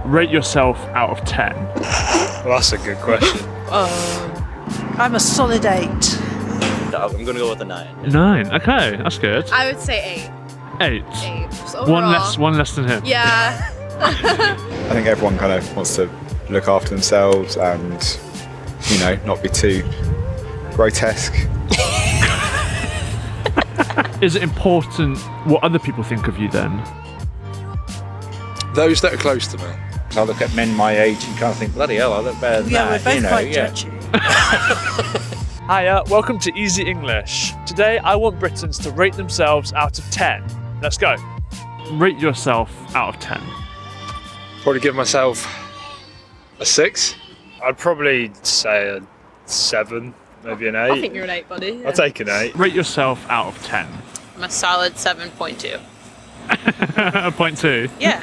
Rate yourself out of 10. Well, that's a good question. I'm a solid 8. I'm gonna go with a 9. 9. Okay, that's good. I would say 8. 8. So One less than him. Yeah. I think everyone kind of wants to look after themselves and, you know, not be too grotesque. Is it important what other people think of you then? Those that are close to me. I look at men my age and kind of think, bloody hell, I look better than Yeah, that. we're both quite judgy. Hiya, welcome to Easy English. Today I want Britons to rate themselves out of 10. Let's go. Rate yourself out of 10. Probably give myself a 6. I'd probably say a 7, maybe an 8. I think you're an 8, buddy. Yeah. I'll take an 8. Rate yourself out of 10. I'm a solid 7.2. 0.2. Yeah.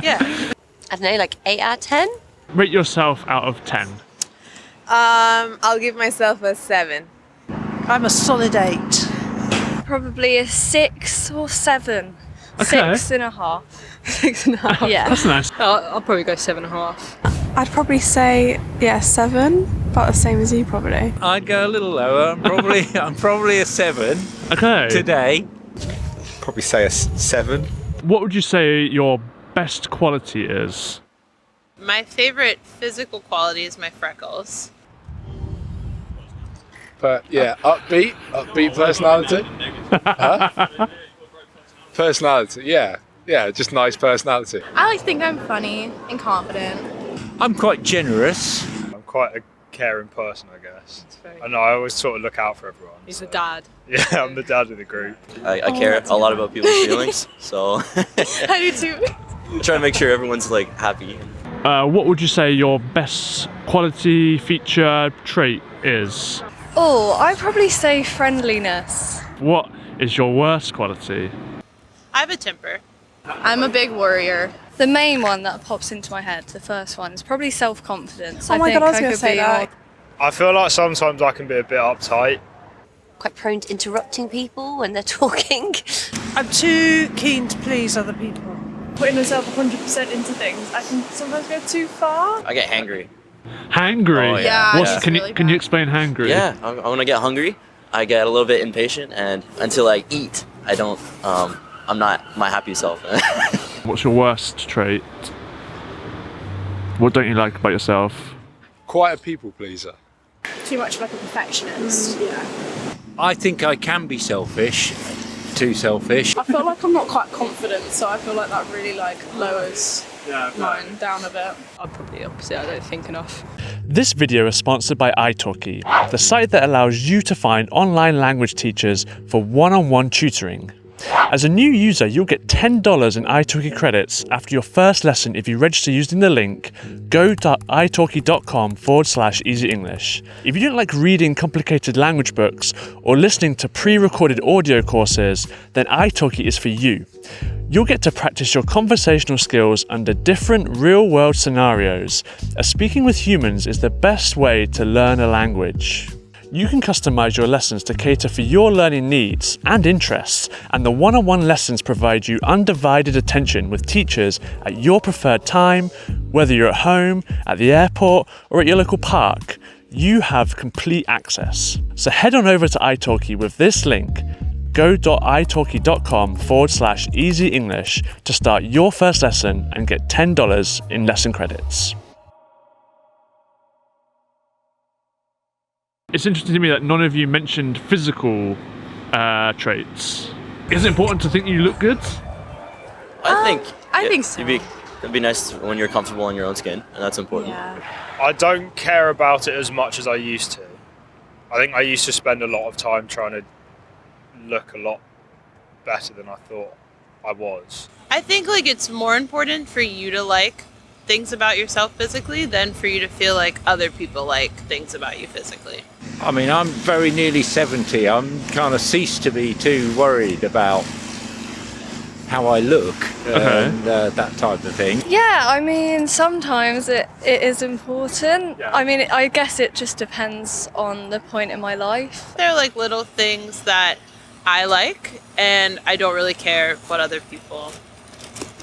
Yeah. I don't know, like 8 out of 10? Rate yourself out of 10. I'll give myself a 7. I'm a solid 8. Probably a 6 or 7. Okay. 6.5. 6.5. Yeah. That's nice. I'll probably go 7.5. I'd probably say, 7, about the same as you probably. I'd go a little lower. I'm probably a 7 Okay. today. Probably say a 7. What would you say your best quality is? My favorite physical quality is my freckles. But yeah, upbeat personality. Huh? Personality, yeah, just nice personality. I think I'm funny and confident. I'm quite generous. I'm quite a caring person, I guess. I know I always sort of look out for everyone. He's the dad. Yeah, I'm the dad of the group. I care a lot about people's feelings, so I do too. I try to make sure everyone's like happy. What would you say your best quality, feature, trait is? Oh, I'd probably say friendliness. What is your worst quality? I have a temper. I'm a big worrier. The main one that pops into my head, the first one, is probably self-confidence. Oh my God, I was going to say that. I feel like sometimes I can be a bit uptight. Quite prone to interrupting people when they're talking. I'm too keen to please other people. Putting myself 100% into things, I can sometimes go too far. I get hangry. Hangry? Oh, yeah. Yeah, Can really you bad. explain hangry? Yeah, when I get hungry, I get a little bit impatient, and until I eat, I don't. I'm not my happy self. What's your worst trait? What don't you like about yourself? Quite a people pleaser. Too much like a perfectionist. Yeah. I think I can be selfish. Too selfish. I feel like I'm not quite confident, so I feel like that really lowers mine down a bit. I'm probably the opposite. I don't think enough. This video is sponsored by italki, the site that allows you to find online language teachers for one-on-one tutoring. As a new user, you'll get $10 in italki credits after your first lesson if you register using the link go.italki.com/easy English. If you don't like reading complicated language books or listening to pre-recorded audio courses, then italki is for you. You'll get to practice your conversational skills under different real-world scenarios, as speaking with humans is the best way to learn a language. You can customize your lessons to cater for your learning needs and interests, and the one-on-one lessons provide you undivided attention with teachers at your preferred time, whether you're at home, at the airport, or at your local park. You have complete access. So head on over to italki with this link, go.italki.com/easy English to start your first lesson and get $10 in lesson credits. It's interesting to me that none of you mentioned physical traits. Is it important to think you look good? I think so. It'd be nice when you're comfortable in your own skin, and that's important. Yeah. I don't care about it as much as I used to. I think I used to spend a lot of time trying to look a lot better than I thought I was. I think like it's more important for you to like things about yourself physically than for you to feel like other people like things about you physically. I mean, I'm very nearly 70. I'm kind of ceased to be too worried about how I look and that type of thing. Yeah, I mean, sometimes it is important. Yeah. I mean, I guess it just depends on the point in my life. There are like little things that I like, and I don't really care what other people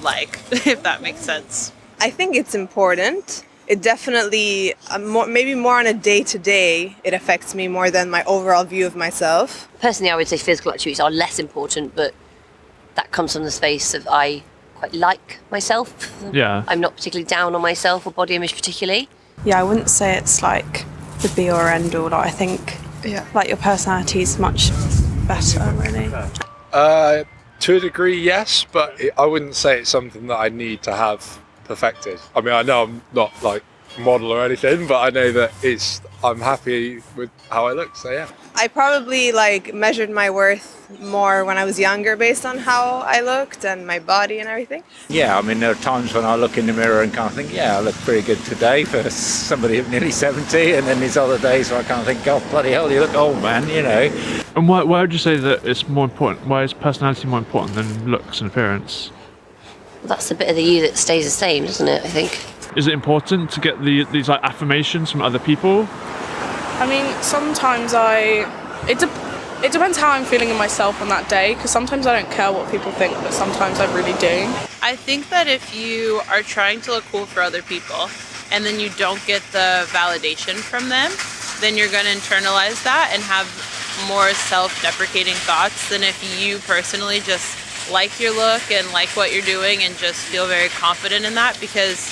like, if that makes sense. I think it's important. It definitely, maybe more on a day-to-day, it affects me more than my overall view of myself. Personally, I would say physical attributes are less important, but that comes from the space of I quite like myself. Yeah. I'm not particularly down on myself or body image particularly. Yeah, I wouldn't say it's like the be or end all. Like, I think like your personality is much better, really. To a degree, yes, but I wouldn't say it's something that I need to have perfected. I mean, I know I'm not like a model or anything, but I know that I'm happy with how I look, so yeah. I probably like measured my worth more when I was younger based on how I looked and my body and everything. Yeah, I mean, there are times when I look in the mirror and kind of think, yeah, I look pretty good today for somebody of nearly 70, and then there's other days where I kind of think, oh, bloody hell, you look old, man, you know. And why would you say that it's more important? Why is personality more important than looks and appearance? Well, that's the bit of the you that stays the same, isn't it, I think? Is it important to get these like affirmations from other people? I mean, sometimes it depends how I'm feeling in myself on that day, because sometimes I don't care what people think, but sometimes I really do. I think that if you are trying to look cool for other people and then you don't get the validation from them, then you're going to internalize that and have more self-deprecating thoughts than if you personally just like your look and like what you're doing and just feel very confident in that, because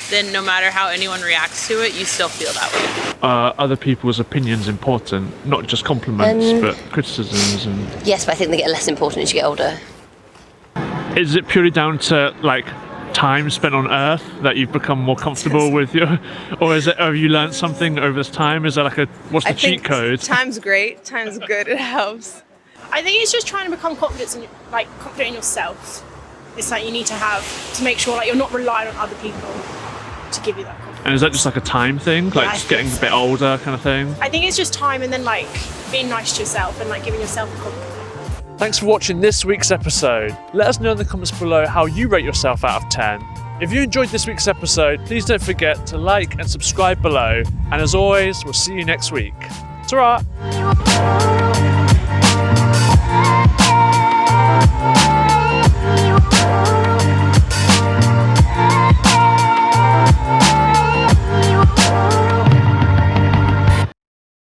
then no matter how anyone reacts to it, you still feel that way. Are other people's opinions important? Not just compliments, but criticisms and... Yes, but I think they get less important as you get older. Is it purely down to like time spent on Earth that you've become more comfortable with your, or have you learned something over this time? Is there like what's the cheat code? Time's great, time's good, it helps. I think it's just trying to become confident in yourself. It's like you need to have to make sure like you're not relying on other people to give you that confidence. And is that just like a time thing, like just getting a bit older kind of thing? I think it's just time, and then like being nice to yourself and like giving yourself a compliment. Thanks for watching this week's episode. Let us know in the comments below how you rate yourself out of 10. If you enjoyed this week's episode, please don't forget to like and subscribe below. And as always, we'll see you next week. Ta-ra!